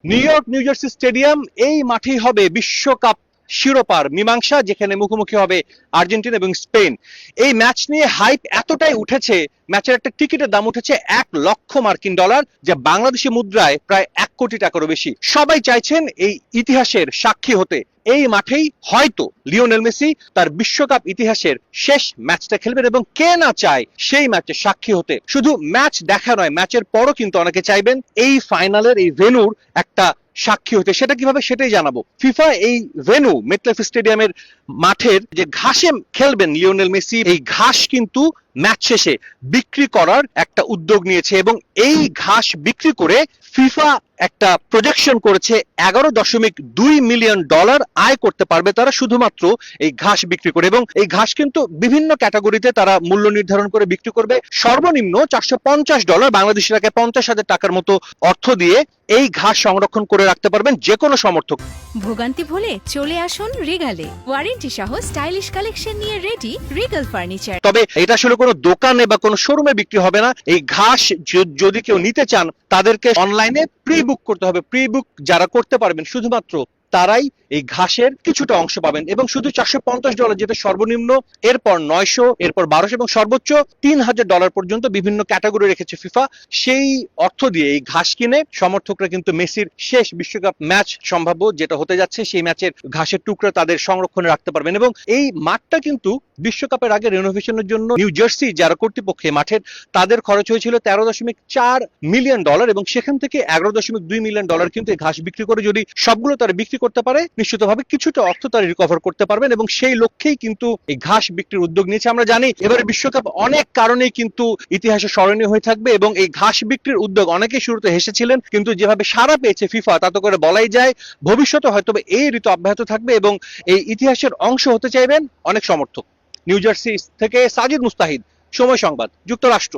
New jersey stadium, এই মাঠেই হবে বিশ্বকাপ শিরোপার মীমাংসা, যেখানে মুখোমুখি হবে আর্জেন্টিনা এবং স্পেন। এই ম্যাচ নিয়ে হাইপ এতটাই উঠেছে, ম্যাচের একটা টিকিটের দাম উঠেছে $1,00,000, যা বাংলাদেশি মুদ্রায় প্রায় 1 কোটি টাকারও বেশি। সবাই চাইছেন এই ইতিহাসের সাক্ষী হতে। এই মাঠেই হয়তো লিওনেল মেসি তার বিশ্বকাপ ইতিহাসের শেষ ম্যাচটা খেলবেন, এবং কে না চায় সেই ম্যাচের সাক্ষী হতে। শুধু ম্যাচ দেখা নয়, ম্যাচের পরও কিন্তু অনেকে চাইবেন এই ফাইনালের, এই ভেন্যুর একটা সাক্ষী হতে। সেটা কিভাবে, সেটাই জানাবো। ফিফা এই ভেন্যু মেটলাইফ স্টেডিয়ামের মাঠের যে ঘাসে খেলবেন লিওনেল মেসি, এই ঘাস কিন্তু ম্যাচ শেষে বিক্রি করার একটা উদ্যোগ নিয়েছে, এবং এই ঘাস বিক্রি করে ফিফা একটা প্রজেকশন করেছে $11.2 মিলিয়ন আয় করতে পারবে তারা শুধুমাত্র এই ঘাস বিক্রি করে। এবং এই ঘাস কিন্তু বিভিন্ন ক্যাটাগরিতে তারা মূল্য নির্ধারণ করে বিক্রি করবে। সর্বনিম্ন $450, বাংলাদেশি টাকায় 50,000 টাকার মতো অর্থ দিয়ে এই ঘাস সংরক্ষণ করে রাখতে পারবেন যে কোনো সমর্থক। ভোগান্তি ভুলে চলে আসুন রিগালে, ওয়ারেন্টি সহ স্টাইলিশ কালেকশন নিয়ে রেডি রিগাল ফার্নিচার। তবে এটা আসলে কোনো দোকানে বা কোনো শোরুমে বিক্রি হবে না। এই ঘাস যদি কেউ নিতে চান, তাদেরকে অনলাইনে প্রি বুক করতে হবে। প্রি বুক যারা করতে পারবেন শুধুমাত্র তারাই এই ঘাসের কিছুটা অংশ পাবেন। এবং শুধু $450, যেটা সর্বনিম্ন, এরপর 900, এরপর 1200 এবং সর্বোচ্চ $3,000 পর্যন্ত বিভিন্ন ক্যাটাগরি রেখেছে ফিফা। সেই অর্থ দিয়ে এই ঘাস কিনে সমর্থকরা কিন্তু মেসির শেষ বিশ্বকাপ ম্যাচ সম্ভাব্য যেটা হতে যাচ্ছে, সেই ম্যাচের ঘাসের টুকরা তাদের সংরক্ষণে রাখতে পারবেন। এবং এই মাঠটা কিন্তু বিশ্বকাপের আগে রেনোভেশনের জন্য নিউ জার্সি যারা কর্তৃপক্ষে মাঠের, তাদের খরচ হয়েছিল $13.4 মিলিয়ন, এবং সেখান থেকে $11.2 মিলিয়ন কিন্তু এই ঘাস বিক্রি করে যদি সবগুলো তারা বিক্রি করতে পারে, নিশ্চিতভাবে কিছুটা অর্থ তারা রিকভার করতে পারবেন। এবং সেই লক্ষ্যেই কিন্তু এই ঘাস বিক্রির উদ্যোগ নিয়েছে। আমরা জানি এবারে বিশ্বকাপ অনেক কারণেই কিন্তু ইতিহাসে স্মরণীয় হয়ে থাকবে, এবং এই ঘাস বিক্রির উদ্যোগ অনেকেই শুরুতে হেসেছিলেন, কিন্তু যেভাবে সাড়া পেয়েছে ফিফা, তাতে করে বলাই যায় ভবিষ্যতে হয়তো এই ঋতু অব্যাহত থাকবে, এবং এই ইতিহাসের অংশ হতে চাইবেন অনেক সমর্থক। নিউ জার্সি থেকে সাজিদ মুস্তাহিদ, সময় সংবাদ, যুক্তরাষ্ট্র।